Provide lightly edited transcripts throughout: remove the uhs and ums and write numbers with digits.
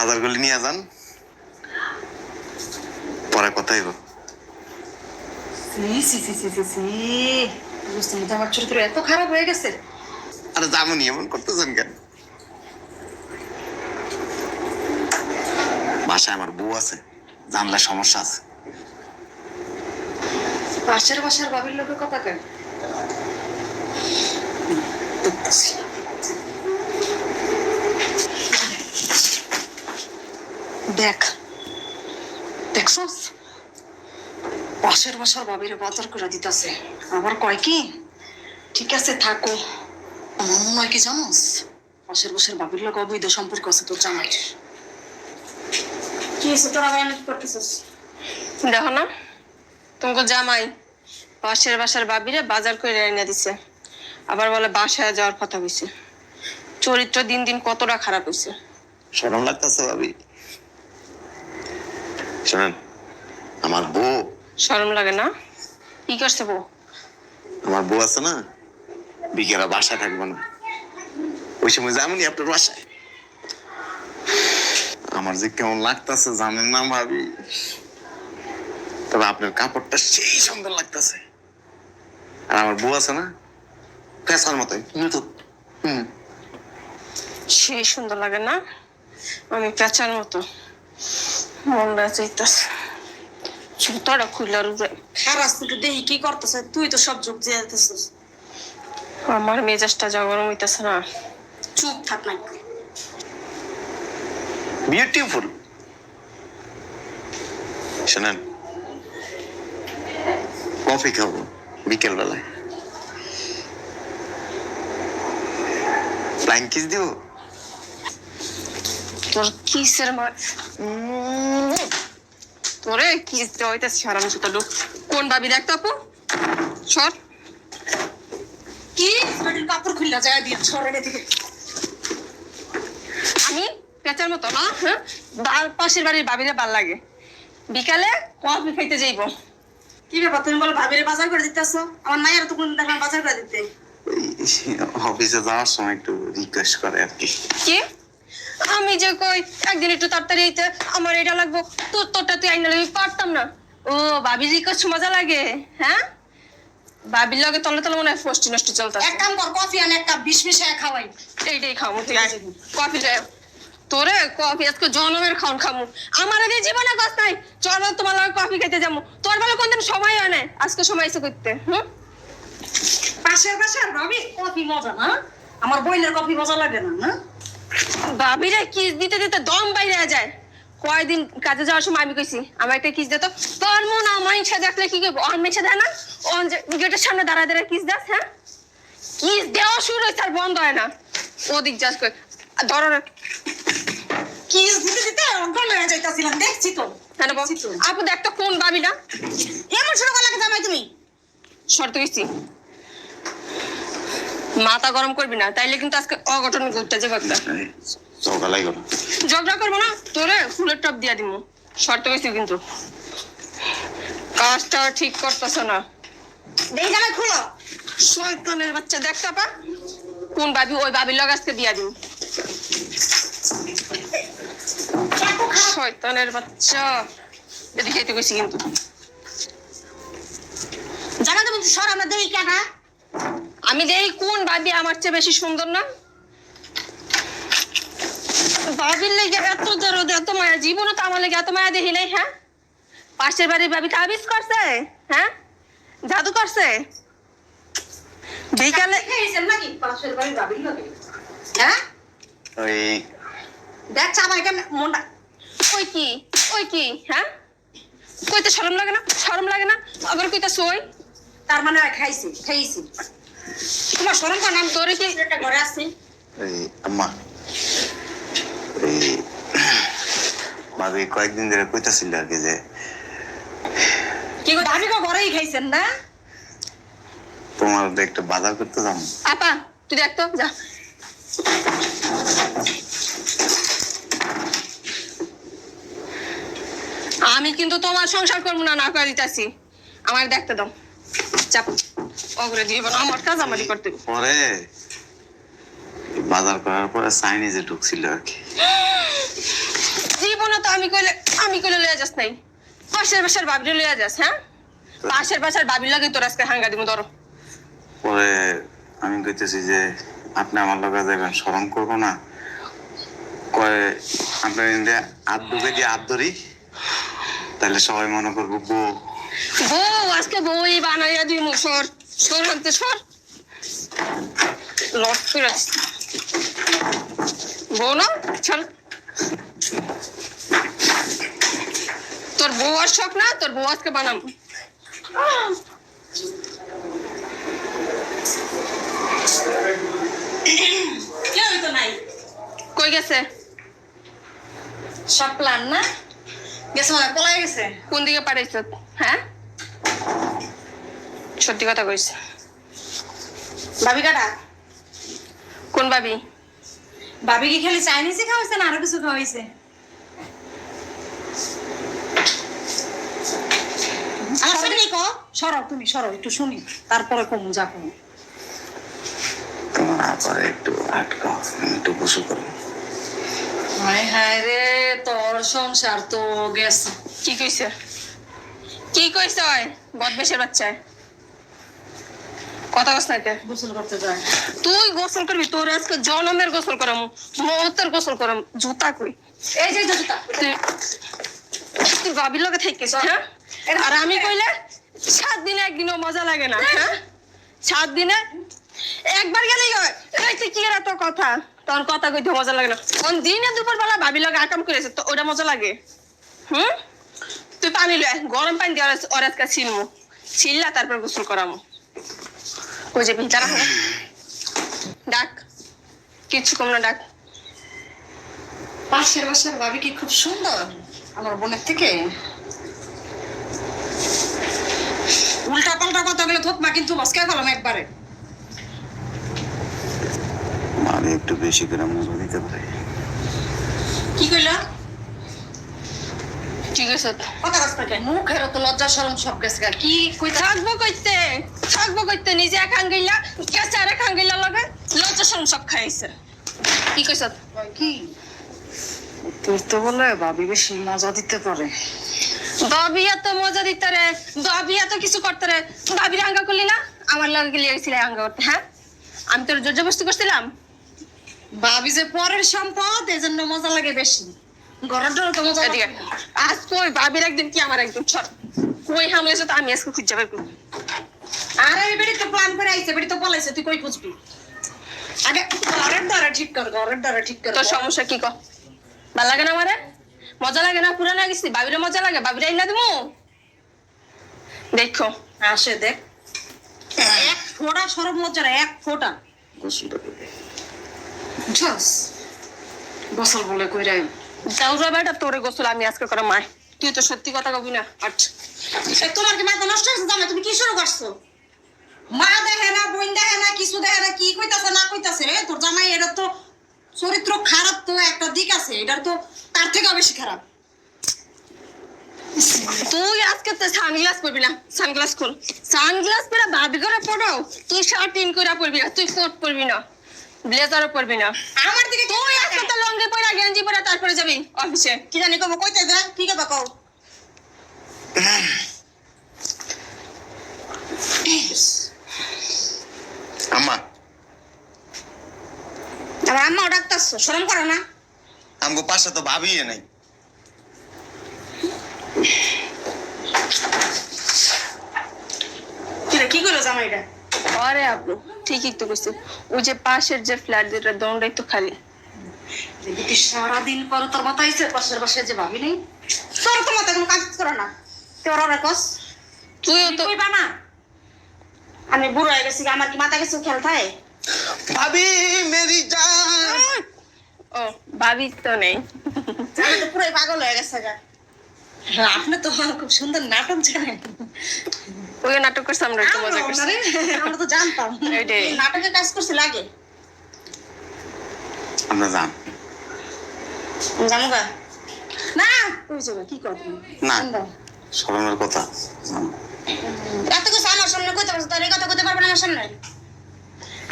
বাজারগুলি নিয়ে যান, পরে কথা হইব। আমার চরিত্র এত খারাপ হয়ে গেছে। আরে যাবনি, এমন করতেছেন কেন? বাসায় আমার বউ আছে, জানলে সমস্যা আছে। পাশের বাসার বাবির লোকের কথা কেন? দেখ দেখছস, পাশের বাসার বাবির বাজার করে দিতেছে। আবার কয় কি, ঠিক আছে থাকো। আমার মনে হয় কি জানোস, পাশের বাসার বাবির লোক অবৈধ সম্পর্ক আছে তোর জামাইয়ের। কি হয়েছে তোরা মেনেজ করতেছিস? দেখো না, তোমাকে জামাই পাশের বাসার বাবিরে বাজার করে এনে দিছে, আবার বলে বাসায় যাওয়ার কথা কইছে। চরিত্র দিন দিন কতটা খারাপ হয়েছে। শরম লাগতেছে ভাবি। শোনেন, আমার বউ, শরম লাগে না? কি করছে বউ? আমার বউ আছে না, বিকেলা বাসায় থাকবো না, ওই সময় যাবনি আপনার বাসায়। আমার যে কেমন লাগতেছে জানেন না ভাবি, তবে আপনার কাপড়টা সেই সুন্দর লাগতেছে। আর আমার বউ আছে না, ফেসার মতো। সেই সুন্দর লাগে না? আমি পেঁচার মতো মনটা চাইতেছে জুতাটা খুলার উপরে। খারাপ তুই দেখি কি করতেছে, তুই তো সব যোগ দিয়ে দিতেছিস। আমার মেজাজটা যা গরম হইতেছে না। চুপ থাক না। বিউটিফুল। শোনেন, কফি খাবো বিকেল বেলায়, ফ্লাইং কিস দিব। তোর কিসের তোরে কিস দেওয়া হইতেছে হারাম জুতা লোক। কোন ভাবি দেখতো আপু? সর। কি কাপড় খুললা যায় দিয়ে ছড়ে দিকে। আমি পেঁচার মতো না? হ্যাঁ, পাশের বাড়ির ভাবিরে ভাল লাগে, বিকালে কফি খাইতে যাইব। কি ব্যাপার, তুমি বলো ভাবিরে বাজার করে দিতেছো? আমার মায়ের তো কোন দেখলাম বাজার করে দিতে। অফিসে যাওয়ার সময় একটু রিকোয়েস্ট করে আর কি। কি আমি যে কই একদিন একটু তাড়াতাড়ি আইতে, আমার এটা লাগবো, তোরটা তুই আইনা লাগবি, পারতাম না। ও ভাবি রিকোয়েস্ট মজা লাগে? হ্যাঁ, ভাবির লগে তলে তলে মনে হয় ফষ্টি নষ্টি চলতেছে। এক কাম কর, কফি আন, এক কাপ বিষ মিশায় খাওয়াই। এইটাই খামু, তুই আয় কফি লে। তোরে কফি আজকে জনমের খাওন খামু। আমার আগে জীবনে কাজ নাই, চল তোমার লগে কফি খেতে যাবো। তোর বেলা কোনদিন সময় হয় না, আজকে সময় এসে করতে। পাশের বাসার ভাবি কফি মজা না, আমার বইনের কফি মজা লাগে না। না ভাবিরে কিস দিতে দিতে দম বাইরে যায়। কয়দিন কাজে যাওয়ার সময় আমি কইছি আমার একটা কিস দিত, তোর মন আমার ইচ্ছা দেখলে কি করবো? অন ইচ্ছা দেয় না, অন গেটের সামনে দাঁড়ায় দাঁড়ায় কিস দাস। হ্যাঁ, কিস দেওয়া শুরু হয়েছে আর বন্ধ হয় না। ওদিক যাস কই ধরো না। কি দিতে দিতে অন্ধল হয়ে যাইতাছিলাম, দেখছি তো। হ্যাঁ আপু, দেখতো কোন ভাবি না? এমন শুরু করলা জামাই তুমি? শর্ত গেছি, মাথা গরম করবি না, তাইলে কিন্তু আজকে অঘটন ঘটতে যাবে একটা। সকালাই করো, ঝগড়া করবো না, তোরে ফুলের টপ দিয়া দিব। শর্ত গেছি কিন্তু, কাজটা ঠিক করতেছ না। দেই জামাই খুলো। শয়তানের বাচ্চা, দেখতে পা কোন ভাবি, ওই ভাবির লগ আজকে দিয়া দিব। শয়তানের বাচ্চা, এদিকে যেতে গেছি কিন্তু। জামাই তো বলছি সর, আমরা দেই কেনা। আমি দেই কোন ভাবি আমার চেয়ে বেশি সুন্দর না? ভাবির লেগে এত দরদ, এত মায়া, জীবনে তো আমার লেগে এত মায়া দেখি নাই। হ্যাঁ, পাশের বাড়ির ভাবি তাবিজ করছে, হ্যাঁ জাদু করছে। বিকালে খেয়েছেন নাকি পাশের বাড়ির ভাবির লগে? হ্যাঁ, ওই দেখ জামাই কেন মনটা। ওই কি, ওই কি? হ্যাঁ, কইতে শরম লাগে না? শরম লাগে না? আবার কইতা সই। তার মানে খাইছি খাইছি। তোমার শরম করে আমি তোরে কি একটা ঘরে আসছি। আম্মা, এই ভাবি কয়েকদিন ধরে কইতাছিল আর কি যে কি গো, ভাবি গো ঘরেই খাইছেন না? তোমার একটা বাজার করতে যাবো। আপা তুই দেখ তো, যা। আমি কিন্তু তোমার সংসার করবো না, না করে দিতেছি। আমার দেখতে দাও, চাপ অগ্রে দিব না, আমার কাজ আমারই করতে। পরে বাজার করার পরে চাইনিজে ঢুকছিল আর কি। জীবনে তো আমি কইলে লইয়া যাস নাই, পাশের বাসার বাবিরে লইয়া যাস। হ্যাঁ, পাশের বাসার বাবির লাগে তোর আজকে হাঙ্গা দিব। ধরো পরে আমি কইতেছি যে আপনি আমার লগে যাবেন, শরম করবো না। কয় আপনার ইন্ডিয়া হাত ঢুকে দিয়ে হাত ধরি, তাহলে সবাই মনে করবো বউ। বউ আজকে বউই বানাইয়া দিব। সর সর হানতে সর, লট করে বউ না চল। তোর বউ আর শখ না, তোর বউ আজকে বানাম। কেউ তো নাই, কই গেছে? সব প্ল্যান না গেছে, মনে হয় পলাই গেছে। কোন দিকে পাঠাইছ? হ্যাঁ, সত্যি কথা কইস। ভাবি কাটা, কোন ভাবি? ভাবি কি খালি চাইনিজই খাওয়াইছে না আরো কিছু খাওয়াইছে? সরো তুমি সরো, একটু শুনি তারপরে কমু যা কমু। তোমার আপারে একটু আটকাও, আমি একটু বসে করবো। হায় হায় রে, তোর সংসার তো গেছে। কি কইছে? কি কইছে? ওই বদবেশের বাচ্চায় কথা কস না কে? গোসল করতে যায়। তুই গোসল করবি? তোর আজকে জনমের গোসল করাম, মহত্বের গোসল করাম। জুতা কই? এই যে জুতা, তুই ভাবির লগে থাইকিস। হ্যাঁ, আর আমি কইলে 7 দিনে একদিনও মজা লাগে না। হ্যাঁ, 7 দিনে একবার গেলেই হয়। এই তুই কি এর এত কথা? তোর কথা কইতে মজা লাগে না। কোন দিনে দুপুর বেলা ভাবির লগে আকাম করেছে তো ওটা মজা লাগে? তুই পানি লয়, গরম পানি দিয়ে ওর আজকে ছিলমু, ছিললা তারপর গোসল করামু। ওই যে ভিতরা ডাক, কিচ্ছু কম না, ডাক। পাশের বাসার ভাবি কি খুব সুন্দর আমার বোনের থেকে? উল্টা পাল্টা কথা গেলে থোক মা, কিন্তু বসকে ফেলাম একবারে। আমি একটু বেশি করে মজা দিতে পারি। কি কইলা? ঠিক আছে, কথা রাস্তাকে মুখের তো লজ্জা শরম সব গেছে। কি কইতা? থাকবো কইতে নিজে এক হাঙ্গিলা গেছে আর এক হাঙ্গিলা লগে লজ্জা শরম সব খাইছে। কি কইছ? কি তোর তো বলে ভাবি বেশি মজা দিতে পারে। ভাবি এত মজা দিতে রে, ভাবি এত কিছু করতে রে। ভাবির হাঙ্গা করলি না, আমার লগে গেলি গেছিলে হাঙ্গা করতে। হ্যাঁ, আমি তোর জোর জবরদস্তি করছিলাম? ভাবি যে পরের সম্পদ, এজন্য মজা লাগে বেশি। ঘরের ডর তো মজা এদিকে লাগে। আজ কই ভাবির একদিন কি আমার একদিন সর। কই হামলেছে তো আমি আজকে খুঁজে বের করব। আর এই বেড়ি তো প্ল্যান করে আইছে, বেড়ি তো পলাইছে, তুই কই খুঁজবি? আগে ঘরের দ্বারা ঠিক কর, ঘরের দ্বারা ঠিক কর। তোর সমস্যা কি ক? ভাল লাগে না আমারে? মজা লাগে না? পুরানা গেছি, ভাবিরে মজা লাগে, ভাবিরে আইনা দিমু। দেখো আসে দেখ, এক ফোঁটা সরব লজ্জা নাই, এক ফোঁটা। গোসলটা করে বুঝছস? গোসল বলে কইরা যাও রে বেটা, তোরে গোসল আমি আজকে করে মায়। তুই তো সত্যি কথা কবি না। আচ্ছা, তোমার কি মাথা নষ্ট হয়েছে? জামাই তুমি কি শুরু করছো? মা দেখে না, বোন দেখে না, কিছু দেখে না, কি কইতাছে না কইতাছে রে তোর জামাই? এটা তো চরিত্র খারাপ, তো একটা দিক আছে, এটার তো তার থেকেও বেশি খারাপ। তুই আজকে তো সানগ্লাস পরবি না। সানগ্লাস খোল, সানগ্লাস পরে ভাবি করে পড়ো। তুই শার্ট ইন করে পরবি না, তুই কোট পরবি না, ব্লেজারও পরবি না। আমার দিকে তুই আজকে তো লঙ্গি পরে গেঞ্জি পরে তারপরে যাবি অফিসে। কি জানি কব কইতে দে, কি কথা কও? আম্মা, আমার আম্মাও ডাকতাছো, শরম করো না? আমগো পাশে তো ভাবি নাই। কি করলো জামাইটা? আরে আপু ঠিকই তো কইছো, ওই যে পাশের যে ফ্ল্যাট যেটা দৌড়াই তো খালি। দেখি সারাদিন পর তোর মাথা আইছে, পাশের বাসায় যে ভাবি নেই, তোর তো মাথা কোনো কাজ করে না। তোর ওরা কস তুইও তো কইবা না? আমি বুড়ো হয়ে গেছি, আমার কি মাথা কিছু খেয়াল থাকে? ভাবি মেরি জান। ও ভাবি তো নেই। আমি তো পুরোই পাগল হয়ে গেছে গা। আপনি তো খুব সুন্দর নাটক জানেন। ওই নাটক করছে, আমরা একটু মজা করছি। আমরা তো জানতাম এইটাই। নাটকে কাজ করছি লাগে। আমরা যান জানো গা না কই যাবে? কি কর তুমি? না, শরমের কথা। এত কিছু আমার সামনে কইতে পারছো, তোর এই কথা কইতে পারবে না আমার সামনে?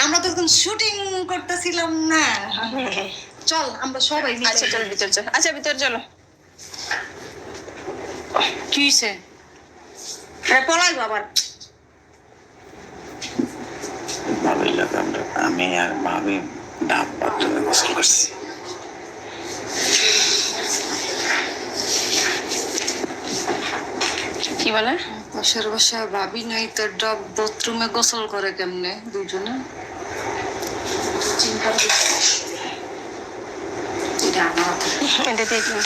আমরা তো এখন শুটিং করতেছিলাম না। চল আমরা সবাই মিলে আচ্ছা চলো ভিতর চল, আচ্ছা ভিতর চলো। কি হইছে? পলাই বাবার ভালোই লাগে আমরা, আমি আর ভাবি ডাব বাথরুমে গোসল করছি। কি বলে? পাশের বাসায় ভাবি নাই তো ডাব বাথরুমে গোসল করে কেমনে দুজনে? চিন্তা করছিস? এটা আমার এটা দিয়ে দিন।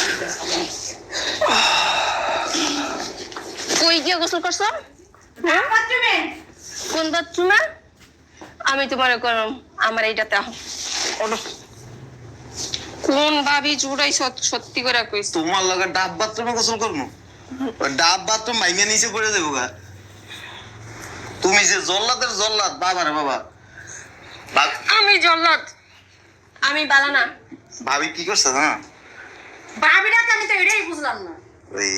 কই গিয়ে গোসল করছো? হ্যাঁ? বাথরুমে কোন বাথরুমে? আমি তোমার করম আমার এইটাতে আহ ওঠো। কোন ভাবি জুড়াই সত্যি করে কইস? তোমার লগে ডাব বাথরুমে গোসল করবো? ওই ডাব বাথরুম ভাইঙ্গা নিচে করে দেবো গা। তুমি যে জল্লাদের জল্লাদ, বাবা রে বাবা। আমি জল্লাদ, আমি বালা না। ভাবি কি করছে না? ভাবিটাকে আমি তো এটাই বুঝলাম না। ওই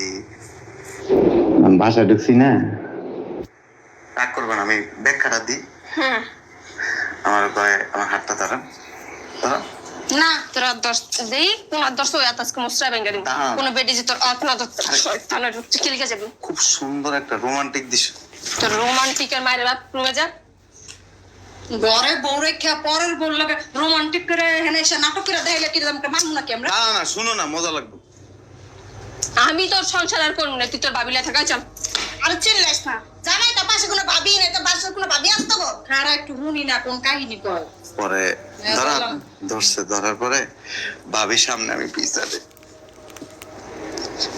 বাসায় ঢুকছি না, রাগ করবেন, আমি ব্যাখ্যাটা দিই। হুম আমার কয় আমার হাতটা ধরেন, ধরেন। না তোরা দশ দেই কোন দশ ওই আজকে মুসরা বেঙ্গা দিন দাঁড়াও। কোন বেডি যে তোর আত্মা দত্ত শয়তানের রূপে কিলকে যাবি। খুব সুন্দর একটা রোমান্টিক দৃশ্য। তোর রোমান্টিকের মায়ের বাপ রুমে যা। ঘরে বউ রেখা পরের বউ লাগে রোমান্টিক করে হেনে এসে নাটক করে দেখাইলে কি আমাকে মানবো নাকি আমরা? না না, শুনো না, মজা লাগবে। আমি তোর সংসার আর করবো না, তুই তোর বাবিলা থাকা চল। আরে চিল্লাইস না, জানাই তো পাশে কোনো ভাবি নেই, তো পাশে কোনো ভাবি আসতো গো। খারা একটু শুনি না কোন কাহিনী কয়। পরে হ্যাঁ, ধরা বললাম। ধরছে, ধরার পরে ভাবির সামনে আমি পিছাতে,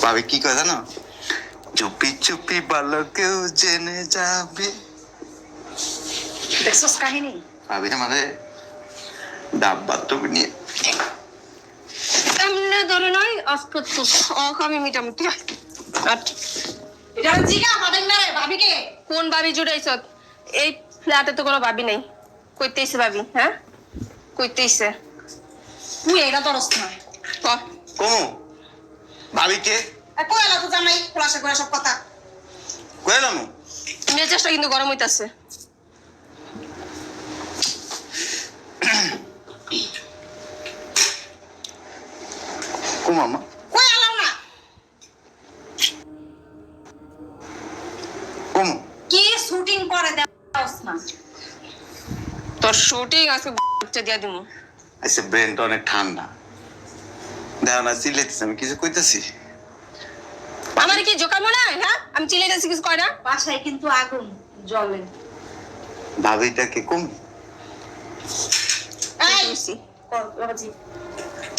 ভাবি কি কয় জানো? চুপি চুপি ভালো কেউ জেনে যাবে। দেখছস কাহিনী? ভাবি আমারে ডাব বাথরুমে নিয়ে এমনি ধরে নয় আজকে তো শখ আমি মিটামিটি। এটা জিগা ভাবেন না রে ভাবিকে। কোন ভাবি জুড়াইছ? এই ফ্ল্যাটে তো কোনো ভাবি নেই। কইতেইছে ভাবি? হ্যাঁ কইতেইছে। তুই এটা দরস না। কমু ভাবিকে কই এলা তো জানাই খোলাসা করে সব কথা। কইলাম মেজাজটা কিন্তু গরম হইতাছে। কমামা কই এলাও না। কমু কি শুটিং করে দেওস না। তোর শুটিং আজকে দিয়া দিমু। আচ্ছা, ব্রেনটা অনেক ঠান্ডা, দেখো না চিল্লাইতেছে, আমি কিছু কইতেছি? আমার কি জোকার মনে হয়? হ্যাঁ আমি চিল্লাইতেছি কিছু কয় না। বাসায় কিন্তু আগুন জ্বলে। ভাবিটাকে কম এই কইতেইছি। বাবাজি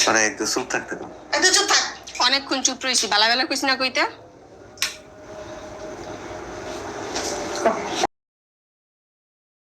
পরে একটু চুপ থাকতে কম। এত চুপ থাক। অনেকক্ষণ চুপ রইছি, বালা বেলা কইছি না কইতে।